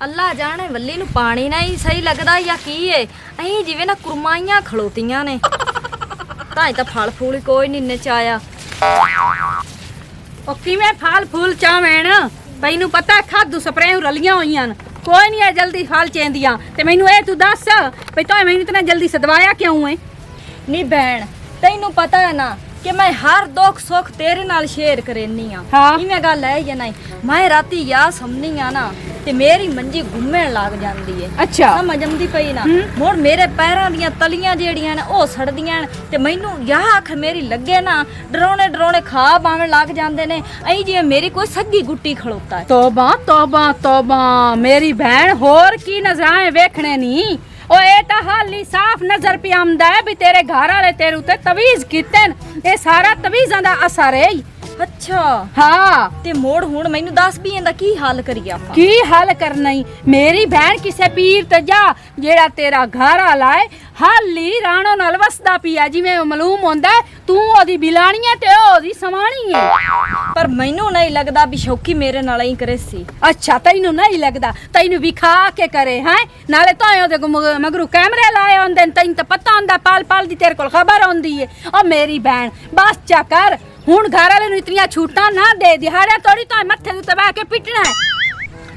ਅੱਲਾ ਜਾਣੇ ਵੱਲੀ ਨੂੰ ਪਾਣੀ ਨਾ ਹੀ ਸਹੀ ਲੱਗਦਾ ਜਾਂ ਕੀ ਏ ਅਹੀਂ ਜਿਵੇਂ ਨਾ ਕੁਰਮਾਈਆਂ ਖਲੋਤੀਆਂ ਨੇ ਤਾਂ ਫਲ ਫੂਲ ਕੋਈ ਨਹੀਂ ਇੰਨੇ ਚ ਆਇਆ। ਉਹ ਕਿਵੇਂ ਫਲ ਫੂਲ ਚਾਵੇਣ ਤੈਨੂੰ ਪਤਾ ਖਾਦੂ ਸਪਰੇਅ ਰਲੀਆਂ ਹੋਈਆਂ ਨੇ ਕੋਈ ਨਹੀਂ ਆ ਜਲਦੀ ਫਲ ਚੇਂਦੀਆਂ ਤੇ ਮੈਨੂੰ ਇਹ ਤੂੰ ਦੱਸ ਭਈ ਤੂੰ ਮੈਨੂੰ ਇਤਨਾ ਜਲਦੀ ਸਦਵਾਇਆ ਕਿਉਂ ਏ? ਨੀ ਭੈਣ ਤੈਨੂੰ ਪਤਾ ਹੈ ਨਾ ਕਿ ਮੈਂ ਹਰ ਦੁੱਖ ਸੁੱਖ ਤੇਰੇ ਨਾਲ ਸ਼ੇਅਰ ਕਰਨੀ ਆ। ਹਾਂ। ਇਵੇਂ ਗੱਲ ਹੈ ਜਾਂ ਨਹੀਂ? ਮੈਂ ਰਾਤੀ ਯਾ ਸਮਝਣੀ ਆ ਨਾ ਤੇ ਮੇਰੀ ਮੰਜੀ ਘੁੰਮਣ ਲੱਗ ਜਾਂਦੀ ਏ। ਅੱਛਾ ਸਮਝ ਆਉਂਦੀ ਪਈ ਨਾ ਹੁਣ ਮੇਰੇ ਪੈਰਾਂ ਦੀਆਂ ਤਲੀਆਂ ਜਿਹੜੀਆਂ ਨੇ ਉਹ ਸੜਦੀਆਂ ਨੇ ਤੇ ਮੈਨੂੰ ਯਾ ਅੱਖ ਮੇਰੀ ਲੱਗੇ ਨਾ ਡਰਾਉਣੇ ਖਾਬ ਆਉਣ ਲੱਗ ਜਾਂਦੇ ਨੇ ਐਂ ਜਿਵੇਂ ਮੇਰੀ ਕੋਈ ਸੱਗੀ ਗੁੱਟੀ ਖਲੋਤਾ ਹੈ। ਤੋਬਾ ਤੋਬਾ ਤੋਬਾ ਮੇਰੀ ਭੈਣ ਹੋਰ ਕੀ ਨਜ਼ਰਾਂ ਵੇਖਣੇ ਨਹੀਂ ਉਹ ਇਹ ਤਾਂ ਹਾਲੀ ਸਾਫ਼ ਨਜ਼ਰ ਪਿਆ ਆਉਂਦਾ ਹੈ ਵੀ ਤੇਰੇ ਘਰ ਵਾਲੇ ਤੇਰੇ ਉੱਤੇ ਤਵੀਜ਼ ਕੀਤੇ ਨੇ ਇਹ ਸਾਰਾ ਤਵੀਜ਼ਾਂ ਦਾ ਅਸਰ ਹੈ। ਅੱਛਾ ਹਾਂ ਤੇ ਮੋੜ ਹੁਣ ਮੈਨੂੰ ਦੱਸ ਵੀ ਇਹਦਾ ਕੀ ਹੱਲ ਕਰੀਏ ਆਪਾਂ? ਕੀ ਹੱਲ ਕਰਨਾ ਈ ਮੇਰੀ ਭੈਣ ਕਿਸੇ ਪੀਰ ਤੇ ਜਾ ਜਿਹੜਾ ਤੇਰਾ ਘਰ ਵਾਲਾ ਹੈ ਹਾਲੀ ਰਾਣੋ ਨਾਲ ਵਸਦਾ ਪਿਆ ਜਿਵੇਂ ਮਾਲੂਮ ਹੁੰਦਾ ਤੂੰ ਉਹਦੀ ਬਿਲਾਣੀ ਹੈ ਤੇ ਉਹ ਉਹਦੀ ਸਮਾਣੀ ਹੈ। ਪਰ ਮੈਨੂੰ ਨਹੀਂ ਲੱਗਦਾ ਵੀ ਸ਼ੌਕੀ ਮੇਰੇ ਨਾਲ ਹੀ ਕਰੇ ਸੀ। ਅੱਛਾ ਤੈਨੂੰ ਨਹੀਂ ਲੱਗਦਾ ਤੈਨੂੰ ਵਿਖਾ ਕੇ ਕਰੇ ਹੈ ਨਾਲੇ ਤਾਂ ਉਹਦੇ ਮਗਰੂ ਕੈਮਰੇ ਲਾਏ ਹੁੰਦੇ ਨੇ ਤੈਨੂੰ ਤਾਂ ਪਤਾ ਹੁੰਦਾ ਪਲ ਪਲ ਦੀ ਤੇਰੇ ਕੋਲ ਖਬਰ ਹੁੰਦੀ ਹੈ। ਉਹ ਮੇਰੀ ਭੈਣ ਬਸ ਚੱਕਰ ਹੁਣ ਘਰ ਵਾਲੇ ਨੂੰ ਇਤਨੀਆਂ ਛੂਟਾਂ ਨਾ ਦੇ ਦਿਹਾੜਿਆ ਤੋੜੀ ਤਾਂ ਮੱਥੇ ਨੂੰ ਤਬਾ ਕੇ ਪਿੱਟਣਾ ਹੈ।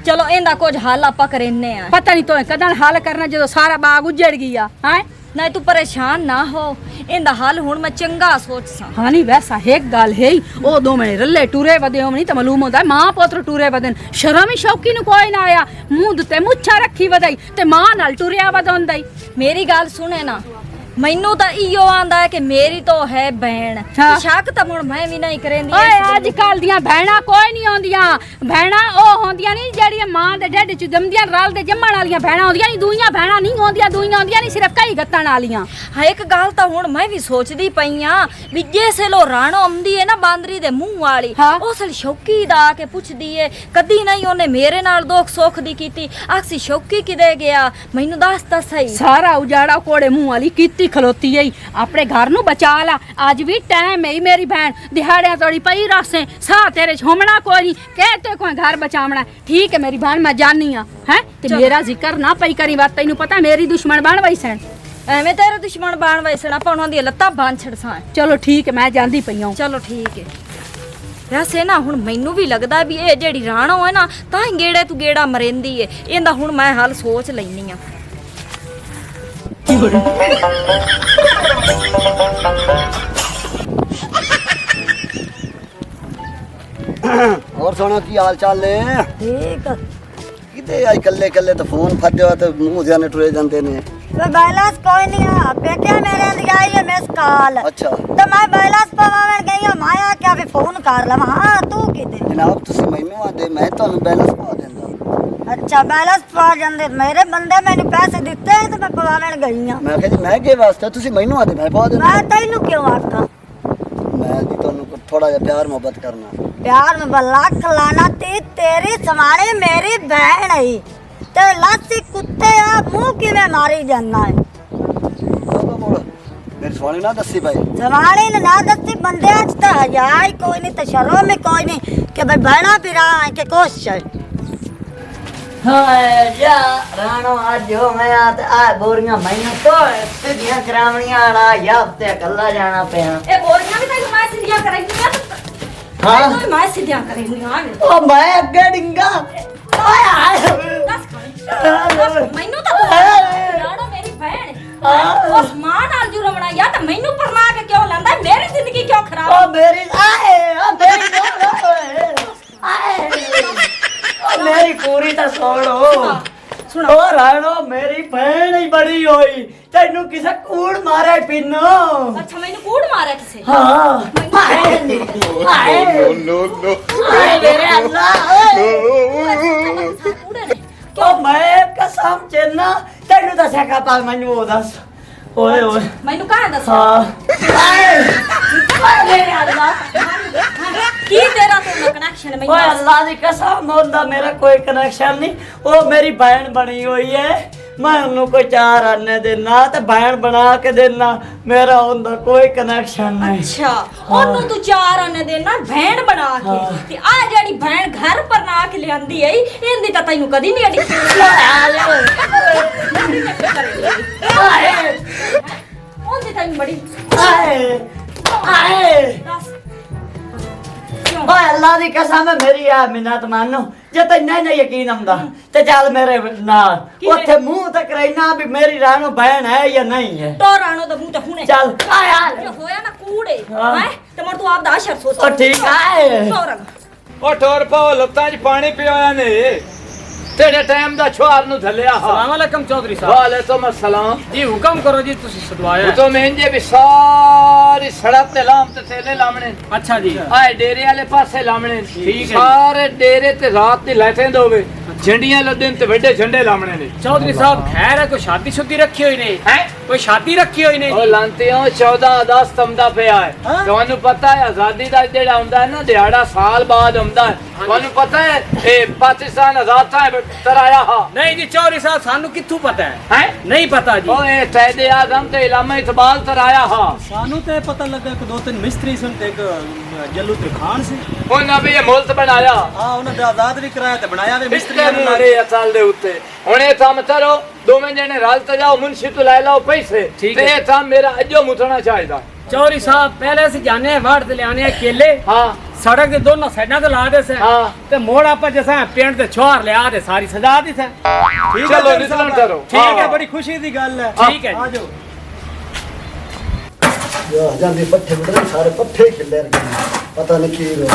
ਚਲੋ ਇਹਦਾ ਕੁਝ ਹੱਲ ਆਪਾਂ ਕਰਨੇ ਆ। ਪਤਾ ਨਹੀਂ ਤੂੰ ਕਦਾਂ ਹੱਲ ਕਰਨਾ ਜਦੋਂ ਸਾਰਾ ਬਾਗ ਉਜੜ ਗਿਆ ਹੈ ਨਾ ਤੂੰ ਪਰੇਸ਼ਾਨ ਨਾ ਹੋ ਇਹਦਾ ਹੱਲ ਹੁਣ ਮੈਂ ਚੰਗਾ ਸੋਚ ਸਾਂ। ਹਾਂ ਨਹੀਂ ਵੈਸਾ ਇੱਕ ਗੱਲ ਹੈ ਉਹ ਦੋ ਮਹੀਨੇ ਰੱਲੇ ਟੂਰੇ ਵਦੇ ਹੋ ਨਹੀਂ ਤਾਂ ਮਾਲੂਮ ਹੁੰਦਾ ਮਾਂ ਪੁੱਤਰ ਟੂਰੇ ਵਦਨ ਸ਼ਰਮ ਹੀ ਸ਼ੌਕੀ ਨੂੰ ਕੋਈ ਨਾ ਆਇਆ ਮੂੰਹ ਤੇ ਮੁੱਛਾਂ ਰੱਖੀ ਵਦਾਈ ਤੇ ਮਾਂ ਨਾਲ ਟੁਰਿਆ ਵਦਾਉਂਦਾ ਈ। ਮੇਰੀ ਗੱਲ ਸੁਣੇ ਨਾ ਮੈਨੂੰ ਤਾਂ ਇਹੋ ਆਂਦਾ ਹੈ ਕਿ ਮੇਰੀ ਤਾਂ ਹੈ ਭੈਣ ਸ਼ੱਕ ਤਾਂ ਹੁਣ ਮੈਂ ਵੀ ਨਹੀਂ ਕਰੇਂਦੀ। ਓਏ ਅੱਜ ਕੱਲ ਦੀਆਂ ਭੈਣਾਂ ਕੋਈ ਨਹੀਂ ਆਉਂਦੀਆਂ ਭੈਣਾਂ ਉਹ ਹੁੰਦੀਆਂ ਨਹੀਂ ਜਿਹੜੀਆਂ ਮਾਂ ਦੇ ਢਿੱਡ ਚ ਜੰਮਦੀਆਂ ਰਲ ਦੇ ਜੰਮਣ ਵਾਲੀਆਂ ਭੈਣਾਂ ਹੁੰਦੀਆਂ ਨਹੀਂ ਦੂਈਆਂ ਭੈਣਾਂ ਨਹੀਂ ਹੁੰਦੀਆਂ ਦੂਈਆਂ ਹੁੰਦੀਆਂ ਨਹੀਂ ਸਿਰਫ ਕਈ ਗੱਤਾਂ ਵਾਲੀਆਂ। ਹਾਂ ਇੱਕ ਗੱਲ ਤਾਂ ਹੁਣ ਮੈਂ ਵੀ ਸੋਚਦੀ ਪਈ ਆ ਵੀ ਜੇ ਸੇਲੋ ਰਾਣੋ ਆਉਂਦੀ ਹੈ ਨਾ ਬਾਂਦਰੀ ਦੇ ਮੂੰਹ ਵਾਲੀ ਉਸ ਸ਼ੌਕੀ ਦਾ ਆ ਕੇ ਪੁੱਛਦੀ ਏ ਕਦੀ ਨਹੀਂ ਉਹਨੇ ਮੇਰੇ ਨਾਲ ਦੁੱਖ ਸੁੱਖ ਦੀ ਕੀਤੀ ਆਖਸੀ ਸ਼ੌਕੀ ਕਿਦੇ ਗਿਆ ਮੈਨੂੰ ਦੱਸ ਤਾਂ ਸਹੀ। ਸਾਰਾ ਉਜਾੜਾ ਕੋੜੇ ਮੂੰਹ ਵਾਲੀ ਕੀਤੀ ਖਲੋਤੀ ਹੈ ਆਪਣੇ ਘਰ ਨੂੰ ਬਚਾ ਲਾ ਅੱਜ ਵੀ ਟਾਈਮ ਹੈ ਮੇਰੀ ਭੈਣ ਦਿਹਾੜਿਆਂ ਤੋੜੀ ਪਈ ਰਾਸੇ ਸਾਹ ਤੇਰੇ ਚ ਹੋਮਣਾ ਕੋਈ ਨਹੀਂ ਕਹਿਤੇ ਕੋਈ ਘਰ ਬਚਾਵਣਾ ਠੀਕ ਹੈ ਮੇਰੀ ਭੈਣ ਮੈਂ ਜਾਣੀ ਆ ਹੈ ਤੇ ਮੇਰਾ ਜ਼ਿਕਰ ਨਾ ਪਈ ਕਰੀ ਬਾਤ ਤੈਨੂੰ ਪਤਾ ਮੇਰੀ ਦੁਸ਼ਮਣ ਬਣ ਵੈਸਣ ਐਵੇਂ ਤੇਰੇ ਦੁਸ਼ਮਣ ਬਣ ਵੈਸਣਾ ਆਪਾਂ ਉਹਨਾਂ ਦੀਆਂ ਲੱਤਾਂ ਬੰਨ ਛੜਸਾਂ। ਚਲੋ ਠੀਕ ਹੈ ਮੈਂ ਜਾਂਦੀ ਪਈ ਹਾਂ। ਚਲੋ ਠੀਕ ਹੈ। ਵੈਸੇ ਨਾ ਹੁਣ ਮੈਨੂੰ ਵੀ ਲੱਗਦਾ ਵੀ ਇਹ ਜਿਹੜੀ ਰਾਣੋ ਹੈ ਨਾ ਤਾਂ ਹੀ ਗੇੜੇ ਤੂੰ ਗੇੜਾ ਮਰੇਂਦੀ ਏ ਇਹਦਾ ਹੁਣ ਮੈਂ ਹੱਲ ਸੋਚ ਲੈਣੀ ਆ। और सुनो की हाल चाल ने ठीक किते आज कल्ले कल्ले तो फोन फटे हो तो मुंह जाने टुरे जाते ने तो बैलेंस कोई नहीं है बेटे मेरे दिया है मिस कॉल। अच्छा तो मैं बैलेंस पवावे गई हूं माया क्या भी फोन कर लवा। हां तू किते जनाब तुसी मैनू आदे मैं ਤੁਹਾਨੂੰ बैलेंस पा देंदा। अच्छा बैलेंस पा ਜਾਂਦੇ मेरे बंदे मैंने पैसे दिते तो मैं पवावे गई हूं। मैं कह मैं के वास्ते तुसी मैनू आदे मैं पा देंदा। मैं तैनू क्यों आखा मैं जी ਤੁਹਾਨੂੰ थोड़ा जिहा प्यार मोहब्बत करना प्यार में बल्लक लाना तेरी समाने मेरी बहन है ते लासी कुत्ते आ मुंह किवें मारी जाना है। मेरे सोने ना दसी भाई समाने ने ना दसी बंदे आज तो हजाई कोई नहीं तो शर्म में कोई नहीं कि भाई बहना पिरा के कोशिश हाय जा राणो आज जो मैं आ बोरियां मैनू तो सीधियां करावणियां आना याफ्ते कल्ला जाना पे ए बोरियां भी तैਨੂੰ मैं सिद्धियां करेंगी हां तो मैं सिद्धियां करेंगी आ ओ मैं अगे डिंगा ओए आए ਮੈਨੂੰ ਤਾਂ ਰਾਣੋ ਮੇਰੀ ਭੈਣ ਉਸ ਮਾਂ ਨਾਲ ਜੁ ਰਮਣਾ ਜਾਂ ਤਾਂ ਮੈਨੂੰ ਪਰਮਾ ਕੇ ਕਿਉਂ ਲੈਂਦਾ ਮੇਰੀ ਜ਼ਿੰਦਗੀ ਕਿਉਂ ਖਰਾਬ ओ मेरी आए ओ मेरी आए ओ मेरी पूरी तो छोड़ो सुनो राणो मेरी बहन ही बड़ी होई तेनू किसे कूड़ मारे पिनो। ਅੱਛਾ ਮੈਨੂੰ ਕੂੜ ਮਾਰਿਆ ਕਿਸੇ हाँ आए नो नो आए मेरे अल्लाह ਕੂੜੇ ਨੇ ओ मैं कसम चेना तेनू दस्या का पा मैनू ओ दस ओए ओए ਮੈਨੂੰ ਕਾਹ ਦੱਸ हाँ आए ਮੇਰੇ ਅੱਲਾ ਕੀ ਤੇਰਾ ਤੋਂ ਕਨੈਕਸ਼ਨ ਮੈਨੂੰ ओए अल्लाह दी कसम होंदा मेरा कोई कनेक्शन नहीं ओ मेरी बहन बनी हुई है मैं उन्होंने कोई 4 आने देना ते बहन बना के देना, मेरा उनका कोई कनेक्शन नहीं। अच्छा ਉਹਨੂੰ ਤੂੰ 4 ਆਨੇ ਦੇਣਾ ਭੈਣ ਬਣਾ ਕੇ ਤੇ ਆ ਜਿਹੜੀ ਭੈਣ ਘਰ ਪਰ ਨਾ ਕੇ ਲਿਆਂਦੀ ਐ ਇਹਦੀ ਤਾਂ ਤੈਨੂੰ ਕਦੀ ਨਹੀਂ ਅੜੀ ਉਹਦੀ ਤੈਨੂੰ ਬੜੀ आए आए ओए अल्लाह दी कसम है मेरी आ मिन्नत मानो जे ते नहीं यकीन आंदा ते चल मेरे नाल ओथे मुंह तक रहना भी मेरी रानो बहन है या नहीं है। ਟੋਰਾਣੋ ਦਾ ਮੂੰਹ ਤੇ ਹੁਣੇ चल आया ਹੋਇਆ ਨਾ ਕੂੜੇ ਹਾਂ। ਹੈ ਤੇ ਮਰ ਤੂੰ ਆਪ ਦਾ ਅਸ਼ਰ ਸੋਚ ओ ठीक है ਟੋਰਨ ਉਹ ਠੋਰ ਪਾਓ ਲੱਤਾਂ 'ਚ ਪਾਣੀ ਪਿਆਇਆ ਨੇ ਤੇਰੇ ਟਾਈਮ ਦਾ ਛੁਆਰ ਨੂੰ ਥੱਲਿਆ ਹਾਂ। सलामकुम चौधरी साहब ਵਾਲੇਕੁਮ अस्सलाम। जी हुक्म करो जी तुसी सदवाया ਉਹ ਤੋਂ ਮਹਿੰਜੇ ਵੀ ਸਾਰੀ ਸੜਕ ਤੇ ਲਾਮ ਤੇ ਥੇਲੇ ਲਾਮਣੇ अच्छा जी ਆਏ ਡੇਰੇ ਵਾਲੇ ਪਾਸੇ ਲਾਮਣੇ ਠੀਕ ਹੈ। ਸਾਰੇ ਡੇਰੇ ਤੇ ਰਾਤ ਦੀ ਲਾਈਟਾਂ ਦੋਵੇ झंडियां लदे ते बड़े झंडे लामने ने। चौधरी साहब खैर है कोई शादी शुदी रखी हुई नहीं हैं कोई शादी रखी हुई नहीं ਉਹ ਲਾਂਤੇ ਹੋ 14 ਅਗਸਤ ਆਉਂਦਾ ਪਿਆ ਹੈ ਤੁਹਾਨੂੰ ਪਤਾ ਹੈ ਆਜ਼ਾਦੀ ਦਾ ਜਿਹੜਾ ਹੁੰਦਾ ਹੈ ਨਾ ਦਿਹਾੜਾ ਸਾਲ ਬਾਅਦ ਹੁੰਦਾ ਹੈ ਤੁਹਾਨੂੰ ਪਤਾ ਹੈ ਇਹ ਪਾਕਿਸਤਾਨ ਆਜ਼ਾਦ ਤਾਂ ਤਰਾਇਆ ਹਾਂ नहीं जी चौधरी साहब सानू कित्थू पता है हैं नहीं पता जी ਉਹ ਇਹ ਕਾਇਦੇ ਆਜ਼ਮ ਤੇ ਇਲਾਮਾ ਇਕਬਾਲ ਤਰਾਇਆ ਹਾਂ ਸਾਨੂੰ ਤੇ ਪਤਾ ਲੱਗਾ ਕਿ 2-3 ਮਿਸਤਰੀ ਸਨ ਤੇ ਇੱਕ ਜੱਲੂ ਤੇ ਖਾਨ ਸੀ। ਉਹਨਾਂ ਵੀ ਇਹ ਮੁਲਕ ਬਣਾਇਆ ਹਾਂ ਉਹਨਾਂ ਦਾ ਆਜ਼ਾਦ ਵੀ ਕਰਾਇਆ ਤੇ ਬਣਾਇਆ ਵੀ ਮਿਸਤਰੀਆਂ ਮਿਸਤਰੀ ਨੂੰ ਨਾਲੇ ਅਸਲ ਦੇ ਉੱਤੇ ਹੁਣ ਇਹ ਕੰਮ ਕਰੋ ਦੋਵੇਂ ਜਣੇ ਰਲ ਤੇ ਜਾਓ ਮੁਨਸ਼ੀ ਤੋਂ ਲੈ ਲਓ ਪੈਸੇ ਠੀਕ ਤੇ ਹੈ। ਇਹ ਕੰਮ ਮੇਰਾ ਅੱਜੋ ਮੁੱਠਣਾ ਚਾਹੀਦਾ। चौधरी साहब पहले से जाने हैं वार्ड से ले आने हैं केले हाँ सड़क के दोनों साइडा तो ला दे से हाँ ते मोड़ आपा जैसा पेंट ते छोर ले आ दे सारी सजा दी से ਠੀਕ ਹੈ ਚਲੋ ਜੀ ਨਿਕਲਣ ਸਾਹਿਬ। ਕਰੋ। ਠੀਕ ਹੈ ਹਾਂ। ਬੜੀ ਖੁਸ਼ੀ ਦੀ ਗੱਲ ਹੈ। ठीक है ਆ जी। ਜਾਓ ਜਾਂਦੇ ਪੱਠੇ ਬੜੇ ਸਾਰੇ ਪੱਠੇ ਖਿੱਲੇ ਰਹੇ ਪਤਾ ਨਹੀਂ ਕੀ ਹੋ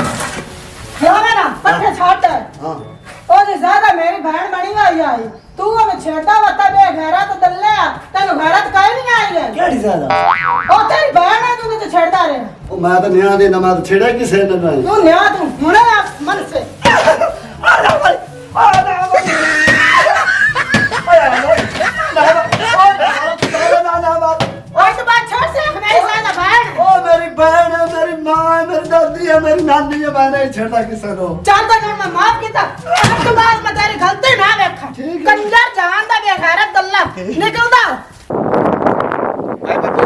ਜਾਵੇ ਨਾ ਪੱਠੇ ਛੱਡ ਹਾਂ ਉਹਦੇ ਜ਼ਿਆਦਾ ਮੇਰੀ ਭੈਣ ਬਣੀ ਹੋਈ ਆਈ ਤੂੰ ਉਹਨੂੰ ਛੇੜਦਾ ਵਤਾ ਬੇ ਘਰਾ ਤਾਂ ਦੱਲਿਆ ਤੈਨੂੰ ਘਰਾ ਤਾਂ ਕਾਇ ਨਹੀਂ ਆਈ ਹੈ ਕਿਹੜੀ ਜ਼ਿਆਦਾ ਉਹ ਤੇਰੀ ਭੈਣ ਹੈ ਤੂੰ ਤੇ ਛੇੜਦਾ ਰਹੇ ਉਹ ਮੈਂ ਤਾਂ ਨਿਆਂ ਦੇ ਨਮਾਜ਼ ਛੇੜਿਆ ਕਿਸੇ ਨੇ ਨਹੀਂ ਤੂੰ ਨਿਆ ਤੂੰ ਹੁਣੇ ਆ ਮਨ ਸੇ ਓਏ ਤੂੰ ਬਾਤ ਛੱਡ ਸੇ ਮੇਰੀ ਜ਼ਿਆਦਾ ਭੈਣ ਉਹ ਮੇਰੀ ਭੈਣ ਹੈ ਮੇਰੀ ਮਾਂ ਹੈ ਮੇਰੀ ਦਾਦੀ ਹੈ ਮੇਰੀ ਨਾਨੀ ਹੈ ਮੈਂ ਨਹੀਂ ਛੇੜਦਾ ਕਿਸੇ ਨੂੰ ਚੱਲਦਾ ਕਰ ਮੈਂ ਮਾਫ ਕੀਤਾ ਅੱਜ ਤੋਂ ਬਾਅਦ ਮੈਂ ਤੇਰੀ ਗਲਤੀ ਨਾ ਵੇਖਾਂ ਕੰਜਰ ਜਾਣਦਾ ਬੇ ਘਰਾ ਦੱਲਾ ਨਿਕਲਦਾ भाई बब्बू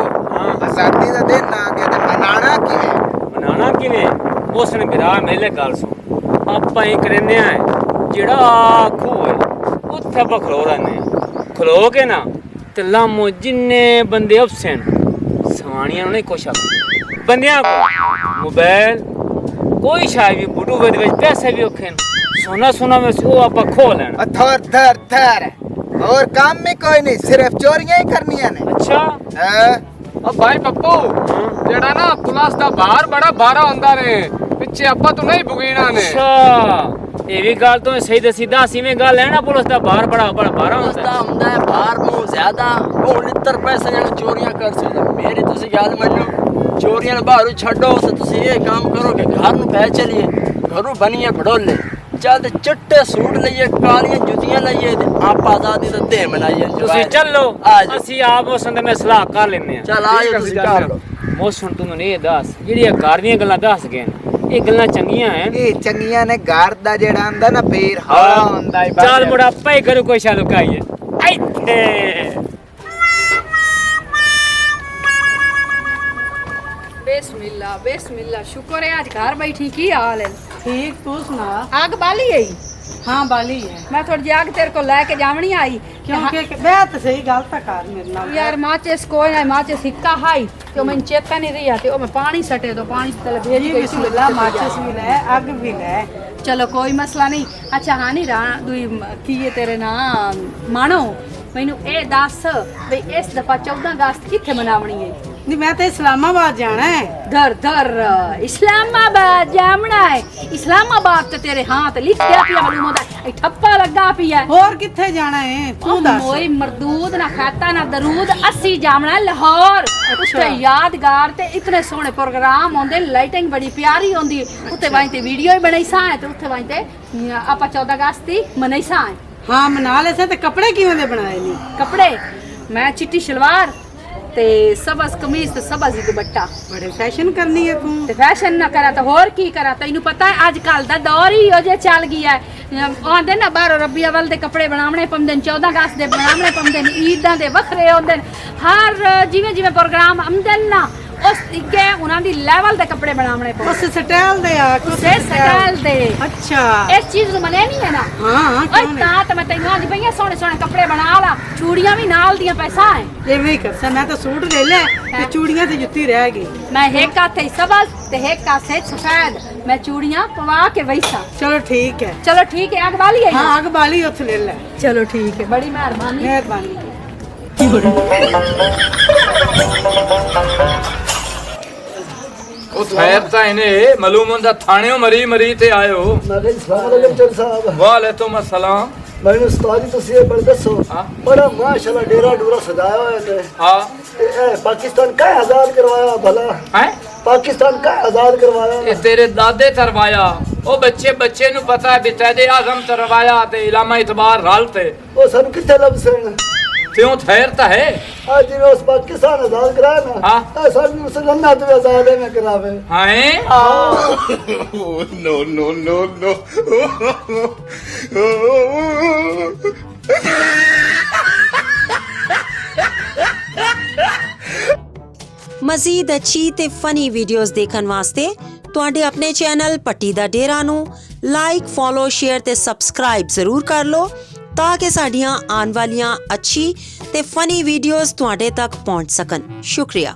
आजादी का दिन आ गया ते मनाना किवें बनाना किवें उसने बिरा मेले गल सुन ਆਪਾਂ ਹੀ ਕਰਨੇ ਆ ਜਿਹੜਾ ਆਖੂ ਹੈ ਉੱਥੇ ਆਪਾਂ ਖਲੋ ਰਹਿੰਦੇ ਆ ਖਲੋ ਕੇ ਨਾ ਤੇ ਲਾਮੋ ਜਿੰਨੇ ਬੰਦੇ ਅਫਸਨ ਸਵਾਣੀਆਂ ਨੂੰ ਨਹੀਂ ਕੁਛ ਆ ਬੰਦਿਆਂ ਕੋ ਮੋਬਾਈਲ ਕੋਈ ਸ਼ਾਇ ਵੀ ਬੁੱਢੂ ਵਿੱਚ ਪੈਸੇ ਵੀ ਔਖੇ ਸੋਨਾ ਸੋਨਾ ਵਿੱਚ ਉਹ ਆਪਾਂ ਖੋ ਲੈਣਾ थर थर थर और काम में कोई नहीं सिर्फ चोरियां ही करनियां ने ਅੱਛਾ हैं? ਉਹ ਭਾਈ ਬੱਬੂ ਜਿਹੜਾ ਨਾ ਪੁਲਿਸ ਦਾ ਬਾਹਰ ਬੜਾ ਬਾਰਾ ਹੁੰਦਾ ਨੇ ਪਿੱਛੇ ਆਪਾਂ ਤੋਂ ਨਹੀਂ ਬੁਗੀਣਾ ਨੇ। ਅੱਛਾ ਇਹ ਵੀ ਗੱਲ ਤੋਂ ਸਹੀ ਦੱਸੀ ਦੱਸੀਵੇਂ ਗੱਲ ਹੈ ਨਾ ਪੁਲਿਸ ਦਾ ਬਾਹਰ ਬੜਾ ਬਾਰਾ ਹੁੰਦਾ ਹੈ। ਹੁੰਦਾ ਹੈ ਬਾਹਰ ਨੂੰ ਜ਼ਿਆਦਾ ਉਹ ਲਿੱਤਰ ਪੈਸੇ ਨਾਲ ਚੋਰੀਆਂ ਕਰ ਸਕਦੇ ਮੇਰੀ ਤੁਸੀਂ ਗੱਲ ਮੰਨੋ ਚੋਰੀਆਂ ਨੂੰ ਬਾਹਰੋਂ ਛੱਡੋ ਤੇ ਤੁਸੀਂ ਇਹ ਕੰਮ ਕਰੋ ਕਿ ਘਰ ਨੂੰ ਪੈ ਚਲੀਏ ਘਰੋਂ ਬਣੀਏ ਭੜੋਲੇ ਚੱਲ ਤੇ ਚਿੱਟੇ ਸੂਟ ਲਈਏ ਕਾਲੀਆਂ ਜੁੱਤੀਆਂ ਲਈਏ ਤੇ ਆਪ ਆਜ਼ਾਦੀ ਦਾ ਦਿਨ ਮਨਾਈਏ ਤੁਸੀਂ ਚੱਲੋ ਆ ਜਾਓ। ਅਸੀਂ ਆਪ ਉਸ ਦੇ ਮੈਂ ਸਲਾਹ ਕਰ ਲੈਨੇ ਆ ਚੱਲ ਆ ਜਾਓ ਤੁਸੀਂ ਕਰ ਲਓ ਮੌਸਮ ਤੂੰ ਨੇ ਇਹ ਦੱਸ ਜਿਹੜੀਆਂ ਕਾਰਦੀਆਂ ਗੱਲਾਂ ਦੱਸ ਗਏ ਨੇ, ਇਹ ਗੱਲਾਂ ਚੰਗੀਆਂ ਐ ये चंगियां ने घर दा जेड़ा आंदा ना पैर हवा हुंदा है ਚੱਲ ਮੁੜਾ ਪਈ ਕਰੂ ਕੋਈ ਸ਼ਾ ਲੁਕਾਈਏ ਇੱਥੇ ਬਿਸਮਿਲ੍ਲਾ ਬਿਸਮਿਲ੍ਲਾ ਸ਼ੁਕਰ ਹੈ ਅੱਜ ਘਰ ਬੈਠੀ ਕੀ ਹਾਲ ਹੈ ਠੀਕ ਤੂੰ ਸੁਣਾ ਅੱਗ ਬਾਲੀ ਹੈ ਹਾਂ ਬਾਲੀ ਹੈ ਮੈਂ ਥੋੜੀ ਜਿਹੀ ਅੱਗ ਤੇਰੇ ਕੋਲ ਲੈ ਕੇ ਜਾਵਣੀ ਆਈ ਕਿਉਂਕਿ ਮੈਂ ਤਾਂ ਸਹੀ ਗੱਲ ਤਾਂ ਕਰ ਮੇਰੇ ਨਾਲ यार माचिस कोई ना माचिस हिक्का हाई तो मैं चेता नहीं रही आती ओ मैं पानी सटे तो पानी तले भेज ਜੀ गई ਬਿਸਮਿਲ੍ਲਾ ਮਾਚਿਸ ਵੀ ਲੈ ਅੱਗ ਵੀ ਲੈ चलो कोई मसला नहीं अच्छा हाँ नहीं रहा दुई की है तेरे ना मानो मैनू ए दस बई इस दफा 14 अगस्त किथे मनावनी है ਨਹੀਂ ਮੈਂ ਤਾਂ ਇਸਲਾਮਾਬਾਦ ਜਾਣਾ ਹੈ धर धर इस्लामाबाद जामना है इस्लामाबाद तो तेरे हाथ लिख दिया पिया मालूम होता है ठप्पा लगा पिया ਹੋਰ ਕਿੱਥੇ ਜਾਣਾ ਹੈ ਤੂੰ ਦੱਸ मोई मरदूद ना खाता ना दरूद अस्सी जामना लाहौर उत्ते यादगार ते इतने सोहने प्रोग्राम होंदे लाइटिंग बड़ी प्यारी होंदी उत्ते वाई ते वीडियो ही बनाई सा ते उत्ते वाई ते आपा 14 अगस्त दी मनाई सा ਹਾਂ ਮਨਾ ਲੈ ਸੇ ਤੇ ਕੱਪੜੇ ਕਿਵੇਂ ਦੇ ਬਣਾਏ ਨੇ कपड़े मैं चिट्टी शलवार ਤੇ ਸਬਜ਼ ਕਮੀਜ਼ ਤੇ ਸਬਜ਼ ਹੀ ਦੁਪੱਟਾ। ਬੜੇ ਫੈਸ਼ਨ ਕਰਨੀ ਹੈ ਤੂੰ ਤੇ ਫੈਸ਼ਨ ਨਾ ਕਰਾ ਤਾਂ ਹੋਰ ਕੀ ਕਰਾ। ਤੈਨੂੰ ਪਤਾ ਹੈ ਅੱਜ ਕੱਲ ਦਾ ਦੌਰ ਹੀ ਉਹ ਜੇ ਚੱਲ ਗਿਆ ਆਂਦੇ ਨਾ ਬਾਹਰੋਂ ਰੱਬੀ ਅਵਲ ਦੇ ਕੱਪੜੇ ਬਣਾਉਣੇ ਪੰਦੇ 14 ਅਗਸਤ ਦੇ ਬਣਾਉਣੇ ਪੰਦੇ ਈਦਾਂ ਦੇ ਵੱਖਰੇ ਹੁੰਦੇ ਹਰ ਜਿਵੇਂ ਜਿਵੇਂ ਪ੍ਰੋਗਰਾਮ ਆਉਂਦੇ ਨਾ ਉਸ ਇੱਕੇ ਉਹਨਾਂ ਦੀ ਲੈਵਲ ਦੇ ਕੱਪੜੇ ਬਣਾਉਣੇ ਪਉਂਦੇ ਉਸ ਸਟਾਈਲ ਦੇ ਆ ਉਸੇ ਸਟਾਈਲ ਦੇ। ਅੱਛਾ ਇਸ ਚੀਜ਼ ਨੂੰ ਮੰਨਿਆ ਨਹੀਂ ਹੈ ਨਾ। ਹਾਂ ਓਏ ਤਾਂ ਮੈਂ ਤੈਨੂੰ ਅੱਜ ਪਈਆਂ ਸੋਹਣੇ ਸੋਹਣੇ ਕੱਪੜੇ ਬਣਾ ਲਾ ਚੂੜੀਆਂ ਵੀ ਨਾਲ ਦੀਆਂ ਪੈਸਾ ਹੈ ਐਵੇਂ ਹੀ ਕਰਦਾ ਮੈਂ ਤਾਂ ਸੂਟ ਲੈ ਲੈ ਤੇ ਚੂੜੀਆਂ ਤੇ ਜੁੱਤੀ ਰਹਿ ਗਈ। ਮੈਂ ਇੱਕ ਹੱਥੇ ਸਬਜ਼ ਤੇ ਇੱਕ ਹੱਥੇ ਸਫੈਦ ਮੈਂ ਚੂੜੀਆਂ ਪਵਾ ਕੇ ਵੈਸਾ। ਚਲੋ ਠੀਕ ਹੈ ਚਲੋ ਠੀਕ ਹੈ ਅਗ ਵਾਲੀ ਹੈ ਹਾਂ ਅਗ ਬਾਲੀ ਉੱਥੇ ਲੈ ਲੈ। ਚਲੋ ਠੀਕ ਹੈ ਬੜੀ ਮਿਹਰਬਾਨੀ। ਮਿਹਰਬਾਨੀ। ਉਹ ਖੈਰ ਤਾਂ ਇਹਨੇ ਮਾਲੂਮ ਹੁੰਦਾ ਥਾਣਿਓਂ ਮਰੀ ਮਰੀ ਤੇ ਆਇਓ। अस्सलाम चौधरी साहब ਵਾਲੇਕੁਮ ਅਸਲਾਮ। मैंने उस्ताद जी तुसी बड़े दसो हाँ। बड़ा माशाल्लाह डेरा डूरा सजाया हुआ है ਹਾਂ पाकिस्तान का आजाद करवाया भला ਹੈ पाकिस्तान का आजाद करवाया ਇਹ ਤੇਰੇ ਦਾਦੇ ਤਰਵਾਇਆ। ਉਹ ਬੱਚੇ ਨੂੰ ਪਤਾ ਹੈ ਬਿਤਾਦੇ ਆਜ਼ਮ ਤਰਵਾਇਆ ਤੇ ਇਲਾਮਾ ਇਤਬਾਰ ਰਲ ਤੇ वो सन कितने लब से ਕਿਉਂ ਠਹਿਰ ਤਾਂ ਹੈ। आज जी उस पाकिस्तान आजाद कराया ना हाँ। सन उस जन्नत में आजाद है में करावे हैं no, no, no, no. ਮਜ਼ੀਦ ਅੱਛੀ ਤੇ ਫਨੀ ਵੀਡੀਓਜ਼ ਦੇਖਣ ਵਾਸਤੇ ਤੁਹਾਡੇ ਆਪਣੇ ਚੈਨਲ ਪੱਟੀ ਦਾ ਡੇਰਾ ਨੂੰ ਲਾਈਕ ਫੋਲੋ ਸ਼ੇਅਰ ਤੇ ਸਬਸਕ੍ਰਾਈਬ ਜ਼ਰੂਰ ਕਰ ਲਓ ਤਾਂ ਕਿ ਸਾਡੀਆਂ ਆਉਣ ਵਾਲੀਆਂ ਅੱਛੀ ਤੇ ਫਨੀ ਵੀਡੀਓਜ਼ ਤੁਹਾਡੇ ਤੱਕ ਪਹੁੰਚ ਸਕਣ। ਸ਼ੁਕਰੀਆ।